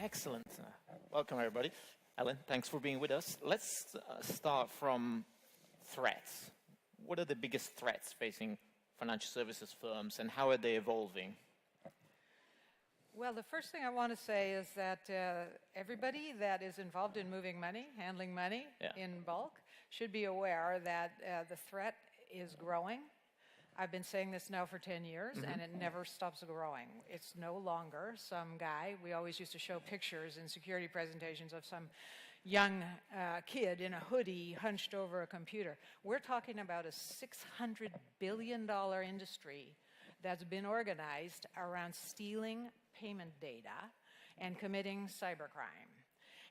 Excellent. Welcome, everybody. Ellen, thanks for being with us. Let's start from threats. What are the biggest threats facing financial services firms, and how are they evolving? Well, the first thing I want to say is that everybody that is involved in moving money, handling money in bulk, should be aware that the threat is growing. I've been saying this now for 10 years, and it never stops growing. It's no longer some guy. We always used to show pictures in security presentations of some young kid in a hoodie hunched over a computer. We're talking about a $600 billion industry that's been organized around stealing payment data and committing cybercrime.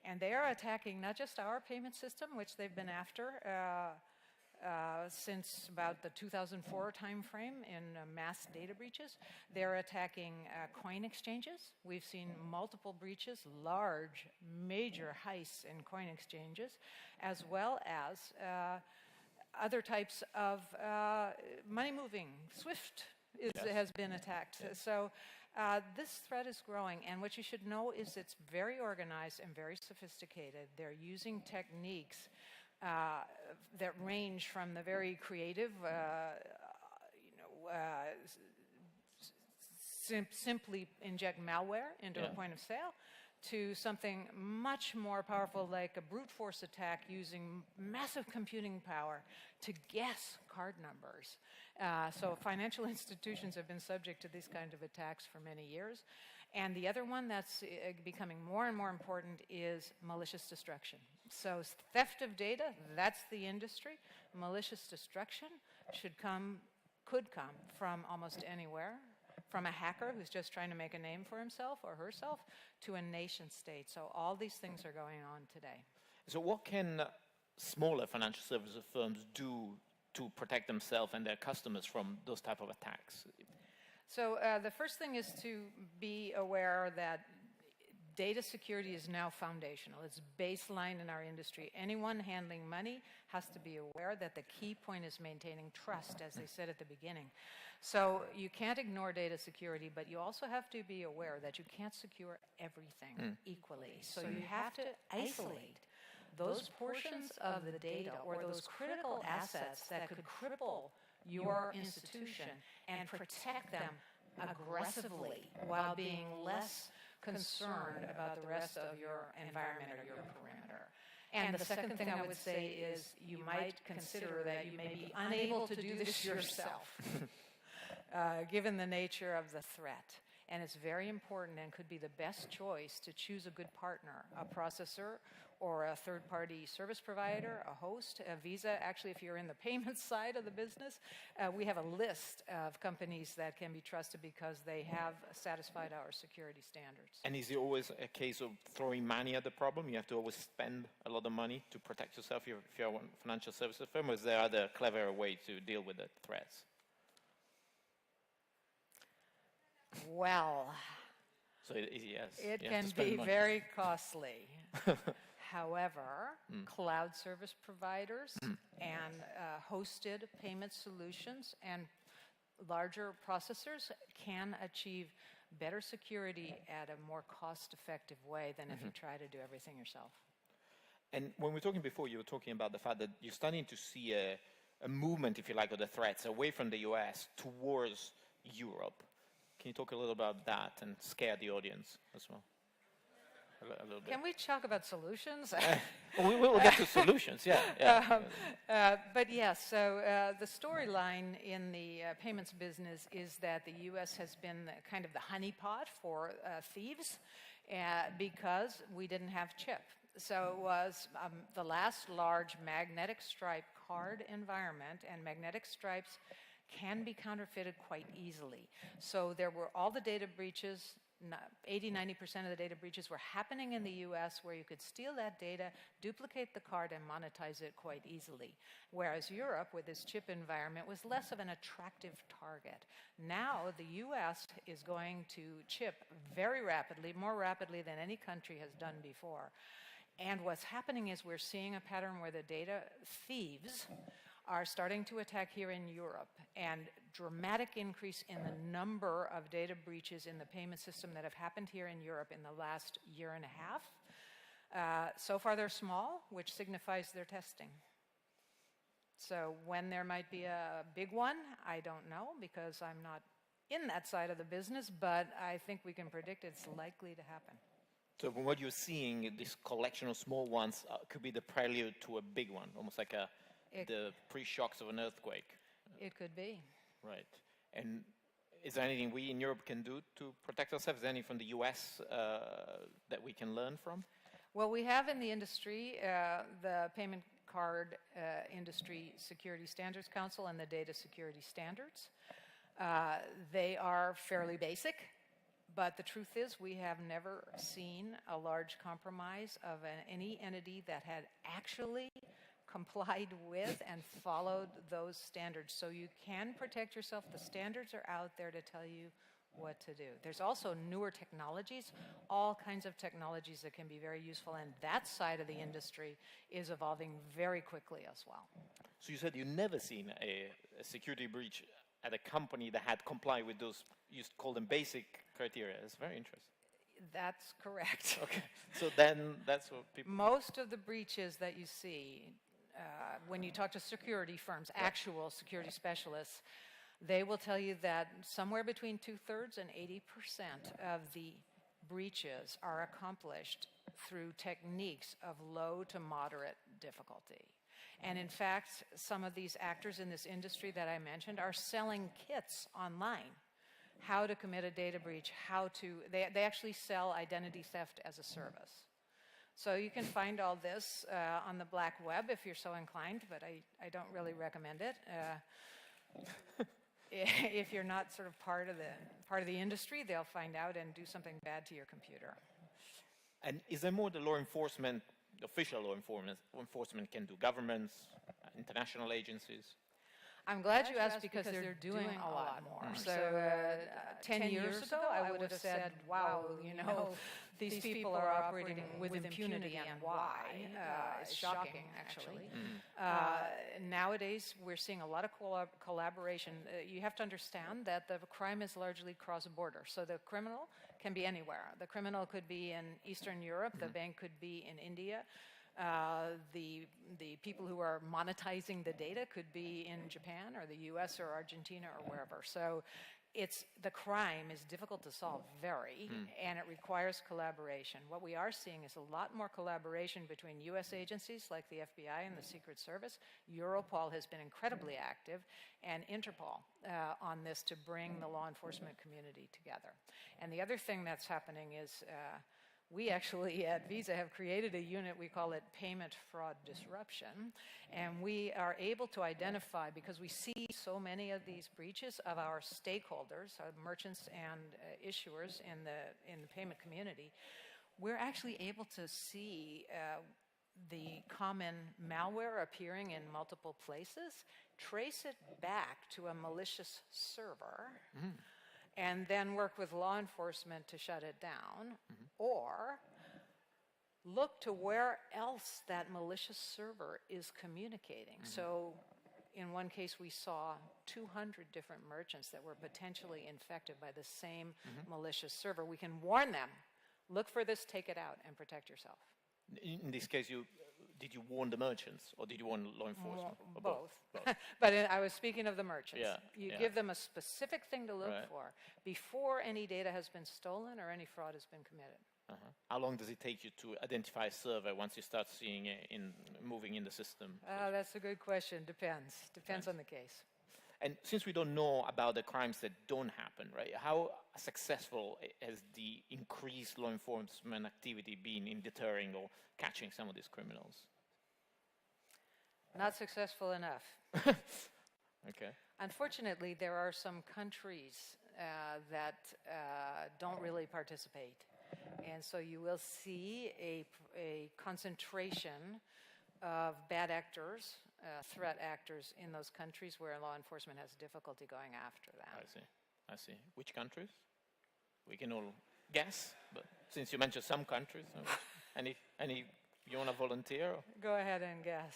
And they are attacking not just our payment system, which they've been after since about the 2004 timeframe in mass data breaches. They're attacking coin exchanges. We've seen multiple breaches, large, major heists in coin exchanges, as well as other types of money moving. SWIFT has been attacked. So this threat is growing, and what you should know is it's very organized and very sophisticated. They're using techniques that range from the very creative, simply inject malware into a point of sale, to something much more powerful like a brute force attack using massive computing power to guess card numbers. So financial institutions have been subject to these kind of attacks for many years. And the other one that's becoming more and more important is malicious destruction. So theft of data, that's the industry. Malicious destruction could come from almost anywhere, from a hacker who's just trying to make a name for himself or herself to a nation state. So all these things are going on today. So what can smaller financial services firms do to protect themselves and their customers from those type of attacks? So the first thing is to be aware that data security is now foundational. It's baseline in our industry. Anyone handling money has to be aware that the key point is maintaining trust, as they said at the beginning. So you can't ignore data security, but you also have to be aware that you can't secure everything equally. So you have to isolate those portions of the data or those critical assets that could cripple your institution and protect them aggressively while being less concerned about the rest of your environment or your perimeter. And the second thing I would say is you might consider that you may be unable to do this yourself, given the nature of the threat. And it's very important and could be the best choice to choose a good partner, a processor or a third-party service provider, a host, a Visa. Actually, if you're in the payments side of the business, we have a list of companies that can be trusted because they have satisfied our security standards. And is it always a case of throwing money at the problem? You have to always spend a lot of money to protect yourself if you're a financial services firm, or is there other clever way to deal with the threats? Well, so it can be very costly. However, cloud service providers and hosted payment solutions and larger processors can achieve better security at a more cost-effective way than if you try to do everything yourself. And when we were talking before, you were talking about the fact that you're starting to see a movement, if you like, of the threats away from the US towards Europe. Can you talk a little about that and scare the audience as well? A little bit. Can we talk about solutions? We'll get to solutions, But yes, so the storyline in the payments business is that the U.S. has been kind of the honeypot for thieves because we didn't have chip. So it was the last large magnetic stripe card environment, and magnetic stripes can be counterfeited quite easily. So there were all the data breaches. 80-90% of the data breaches were happening in the US, where you could steal that data, duplicate the card, and monetize it quite easily. Whereas Europe, with its chip environment, was less of an attractive target. Now the US is going to chip very rapidly, more rapidly than any country has done before. And what's happening is we're seeing a pattern where the data thieves are starting to attack here in Europe, and dramatic increase in the number of data breaches in the payment system that have happened here in Europe in the last year and a half. So far they're small, which signifies they're testing. So when there might be a big one, I don't know, because I'm not in that side of the business, but I think we can predict it's likely to happen. So from what you're seeing, this collection of small ones could be the prelude to a big one, almost like the pre-shocks of an earthquake. It could be. Right. And is there anything we in Europe can do to protect ourselves? Is there anything from the US that we can learn from? Well, we have in the industry the Payment Card Industry Security Standards Council and the Data Security Standards. They are fairly basic, but the truth is we have never seen a large compromise of any entity that had actually complied with and followed those standards. So you can protect yourself. The standards are out there to tell you what to do. There's also newer technologies, all kinds of technologies that can be very useful, and that side of the industry is evolving very quickly as well. So you said you've never seen a security breach at a company that had complied with those, you call them basic criteria. It's very interesting. That's correct. Okay, so then that's what people... Most of the breaches that you see, when you talk to security firms, actual security specialists, they will tell you that somewhere between 2/3 and 80% of the breaches are accomplished through techniques of low to moderate difficulty. And in fact, some of these actors in this industry that I mentioned are selling kits online. How to commit a data breach, they actually sell identity theft as a service. So you can find all this on the black web if you're so inclined, but I don't really recommend it. If you're not sort of part of the industry, they'll find out and do something bad to your computer. And is there more the law enforcement, official law enforcement can do? Governments, international agencies? I'm glad you asked because they're doing a lot more. So 10 years ago, I would have said, wow, these people are operating with impunity, and why? It's shocking, actually. Nowadays, we're seeing a lot of collaboration. You have to understand that the crime is largely cross-border. So the criminal can be anywhere. The criminal could be in Eastern Europe. The bank could be in India. The people who are monetizing the data could be in Japan or the US or Argentina or wherever. So the crime is difficult to solve, and it requires collaboration. What we are seeing is a lot more collaboration between US agencies like the FBI and the Secret Service. Europol has been incredibly active, and Interpol on this to bring the law enforcement community together. And the other thing that's happening is we actually at Visa have created a unit, we call it Payment Fraud Disruption, and we are able to identify, because we see so many of these breaches of our stakeholders, our merchants and issuers in the payment community, we're actually able to see the common malware appearing in multiple places, trace it back to a malicious server, and then work with law enforcement to shut it down, or look to where else that malicious server is communicating. So in one case, we saw 200 different merchants that were potentially infected by the same malicious server. We can warn them, look for this, take it out, and protect yourself. In this case, did you warn the merchants, or did you warn law enforcement? Both. But I was speaking of the merchants. You give them a specific thing to look for before any data has been stolen or any fraud has been committed. How long does it take you to identify a server once you start seeing it moving in the system? That's a good question. Depends on the case. And since we don't know about the crimes that don't happen, right, how successful has the increased law enforcement activity been in deterring or catching some of these criminals? Not successful enough. Okay. Unfortunately, there are some countries that don't really participate. And so you will see a concentration of bad actors, threat actors in those countries where law enforcement has difficulty going after them. I see. Which countries? We can all guess, but since you mentioned some countries, any you want to volunteer? Or? Go ahead and guess.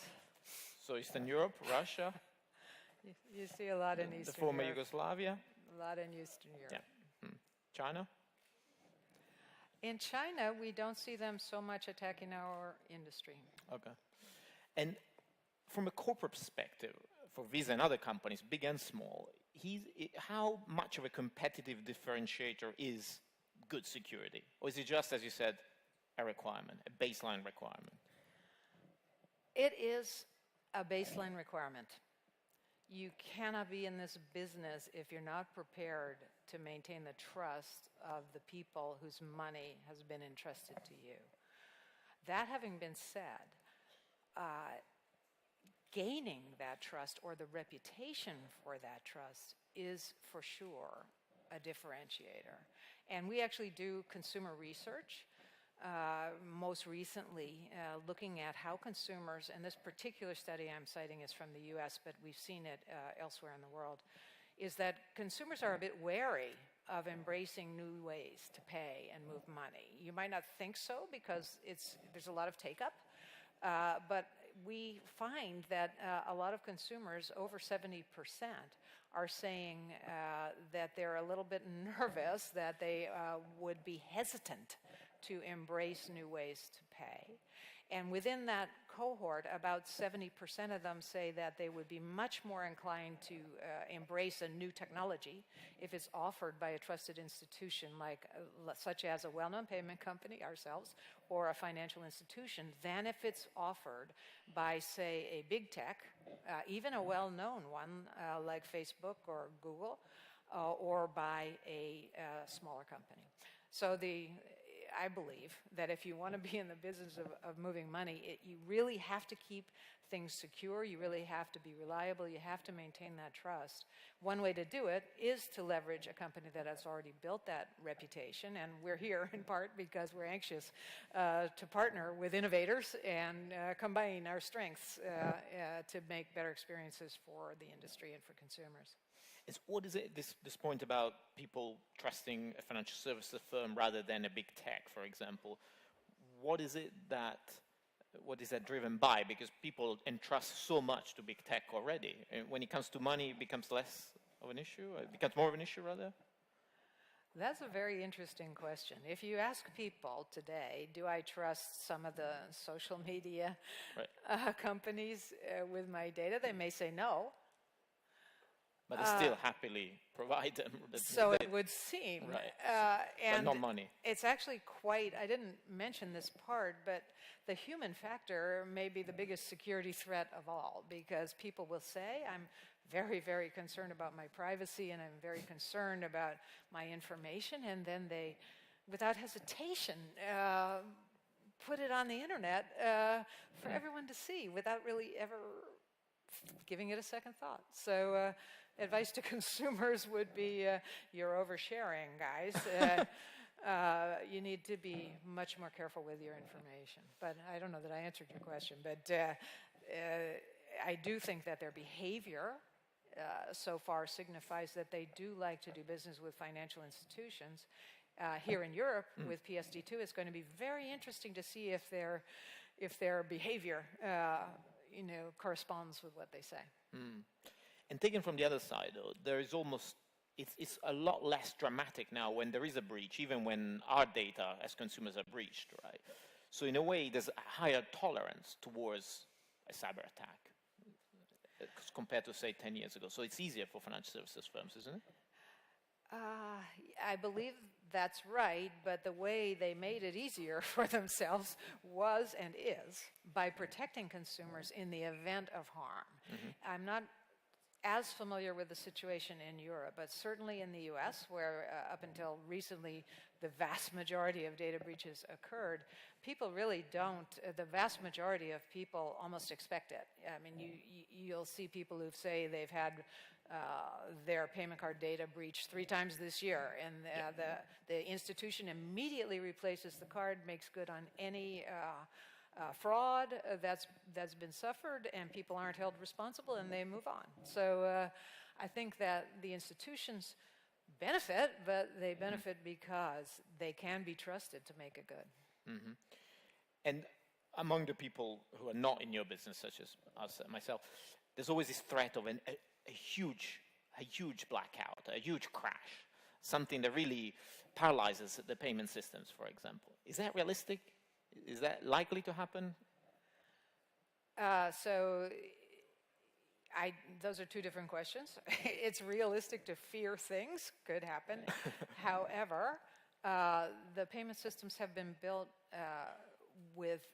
So Eastern Europe, Russia, You see a lot in Eastern the former Europe. Yugoslavia. A lot in Eastern Europe. Yeah. China? In China, we don't see them so much attacking our industry. Okay. And from a corporate perspective, for Visa and other companies, big and small, how much of a competitive differentiator is good security? Or is it just, as you said, a requirement, a baseline requirement? It is a baseline requirement. You cannot be in this business if you're not prepared to maintain the trust of the people whose money has been entrusted to you. That having been said, gaining that trust or the reputation for that trust is for sure a differentiator. And we actually do consumer research. Most recently, looking at how consumers, and this particular study I'm citing is from the US, but we've seen it elsewhere in the world, is that consumers are a bit wary of embracing new ways to pay and move money. You might not think so because there's a lot of take-up, but we find that a lot of consumers, over 70%, are saying that they're a little bit nervous, that they would be hesitant to embrace new ways to pay. And within that cohort, about 70% of them say that they would be much more inclined to embrace a new technology if it's offered by a trusted institution such as a well-known payment company, ourselves, or a financial institution, than if it's offered by, say, a big tech, even a well-known one like Facebook or Google, or by a smaller company. So I believe that if you want to be in the business of moving money, you really have to keep things secure. You really have to be reliable. You have to maintain that trust. One way to do it is to leverage a company that has already built that reputation. And we're here in part because we're anxious to partner with innovators and combine our strengths to make better experiences for the industry and for consumers. What is it, this point about people trusting a financial services firm rather than a big tech, for example? What is that driven by? Because people entrust so much to big tech already. And when it comes to money, it becomes less of an issue? It becomes more of an issue, rather? That's a very interesting question. If you ask people today, do I trust some of the social media companies with my data, they may say no. But they still happily provide them. So it would seem. Right. And but not money. It's actually I didn't mention this part, but the human factor may be the biggest security threat of all, because people will say, I'm very, very concerned about my privacy and I'm very concerned about my information, and then they, without hesitation, put it on the internet for everyone to see without really ever giving it a second thought. So advice to consumers would be, you're oversharing, guys. You need to be much more careful with your information. But I don't know that I answered your question, but I do think that their behavior so far signifies that they do like to do business with financial institutions. Here in Europe, with PSD2, it's going to be very interesting to see if their behavior corresponds with what they say. And taken from the other side, though, there is it's a lot less dramatic now when there is a breach, even when our data as consumers are breached, right? So in a way, there's a higher tolerance towards a cyber attack compared to, say, 10 years ago. So it's easier for financial services firms, isn't it? I believe that's right, but the way they made it easier for themselves was and is by protecting consumers in the event of harm. I'm not as familiar with the situation in Europe, but certainly in the US, where up until recently the vast majority of data breaches occurred, people really don't, the vast majority of people almost expect it. I mean, you'll see people who say they've had their payment card data breached 3 times this year, and the institution immediately replaces the card, makes good on any fraud that's been suffered, and people aren't held responsible, and they move on. So I think that the institutions benefit, but they benefit because they can be trusted to make it good. And among the people who are not in your business, such as us, myself, there's always this threat of a huge blackout, a huge crash, something that really paralyzes the payment systems, for example. Is that realistic? Is that likely to happen? Those are two different questions. It's realistic to fear things could happen. However, the payment systems have been built with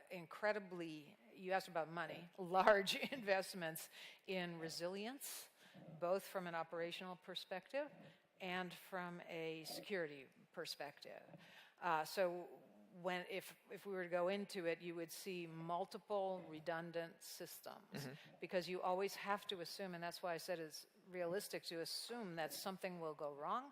incredibly, you asked about money, large investments in resilience, both from an operational perspective and from a security perspective. If we were to go into it, you would see multiple redundant systems, because you always have to assume, and that's why I said it's realistic to assume that something will go wrong,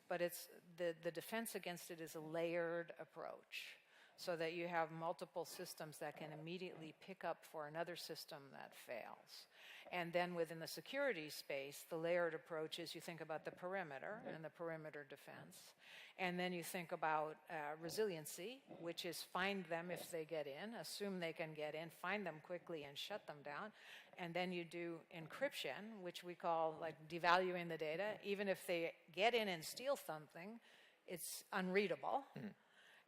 but it's the defense against it is a layered approach, so that you have multiple systems that can immediately pick up for another system that fails. And then within the security space, the layered approach is you think about the perimeter and the perimeter defense. And then you think about resiliency, which is find them if they get in, assume they can get in, find them quickly and shut them down. And then you do encryption, which we call like devaluing the data. Even if they get in and steal something, it's unreadable.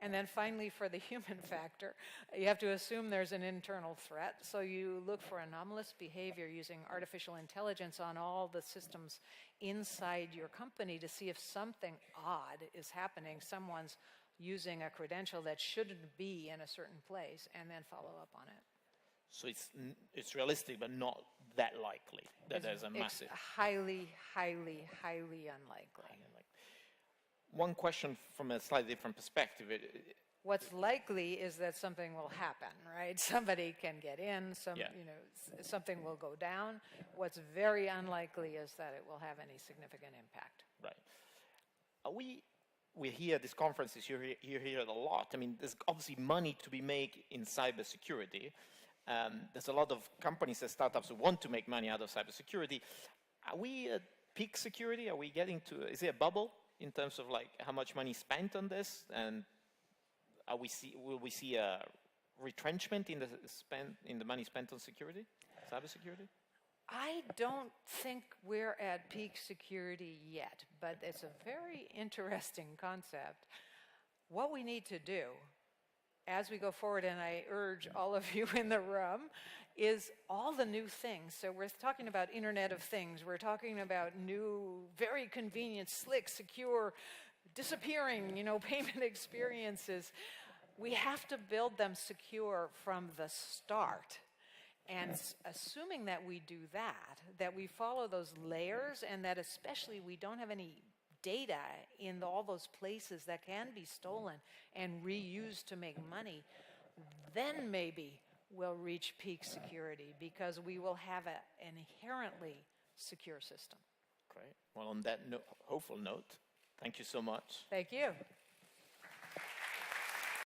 And then finally, for the human factor, you have to assume there's an internal threat. So you look for anomalous behavior using artificial intelligence on all the systems inside your company to see if something odd is happening. Someone's using a credential that shouldn't be in a certain place, and then follow up on it. So it's realistic, but not that likely that there's a massive... It's highly, highly, highly unlikely. One question from a slightly different perspective. What's likely is that something will happen, right? Somebody can get in, something will go down. What's very unlikely is that it will have any significant impact. Right. We hear at these conferences, you hear it a lot. I mean, there's obviously money to be made in cybersecurity. There's a lot of companies and startups who want to make money out of cybersecurity. Are we at peak security? Are we getting to, is it a bubble in terms of like how much money spent on this? And will we see a retrenchment in the money spent on security, cybersecurity? I don't think we're at peak security yet, but it's a very interesting concept. What we need to do as we go forward, and I urge all of you in the room, is all the new things. So we're talking about Internet of Things. We're talking about new, very convenient, slick, secure, disappearing, payment experiences. We have to build them secure from the start. And assuming that we do that we follow those layers, and that especially we don't have any data in all those places that can be stolen and reused to make money, then maybe we'll reach peak security, because we will have an inherently secure system. Great. Well, on that hopeful note, thank you so much. Thank you.